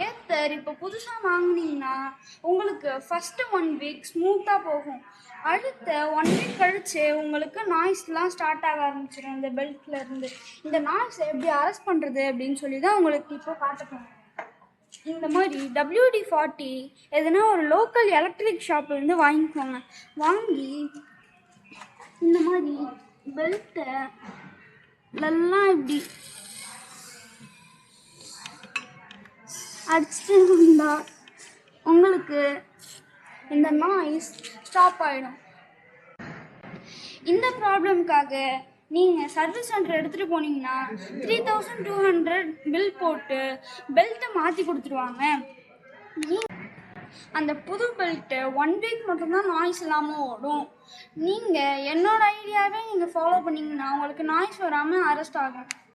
ஏத்தர் இப்போ புதுசாக வாங்கினீங்கன்னா உங்களுக்கு ஃபஸ்ட்டு 1 வீக் ஸ்மூத்தாக போகும். அடுத்த 1 வீக் கழிச்சு உங்களுக்கு நாய்ஸ்லாம் ஸ்டார்ட் ஆக ஆரம்பிச்சிடும் இந்த பெல்ட்லேருந்து. இந்த நாய்ஸை எப்படி அரெஸ்ட் பண்ணுறது அப்படின்னு சொல்லி தான் உங்களுக்கு இப்போ காட்டப்போம். இந்த மாதிரி WD-40 எதுனா ஒரு லோக்கல் எலக்ட்ரிக் ஷாப்லேருந்து வாங்கிக்கோங்க. வாங்கி இந்த மாதிரி பெல்ட்டை நல்லா இப்படி அடிச்சுட்டு இருந்தா உங்களுக்கு இந்த நாய்ஸ் ஸ்டாப் ஆகிடும். இந்த ப்ராப்ளம்காக நீங்கள் சர்வீஸ் சென்டர் எடுத்துகிட்டு போனீங்கன்னா 3200 பில் போட்டு பெல்ட்டை மாற்றி கொடுத்துருவாங்க. அந்த புது பெல்ட்டு 1 வீக் மட்டும்தான் நாய்ஸ் இல்லாமல் ஓடும். நீங்கள் என்னோடய ஐடியாவே நீங்கள் ஃபாலோ பண்ணிங்கன்னா உங்களுக்கு நாய்ஸ் வராமல் அரெஸ்ட் ஆகும்.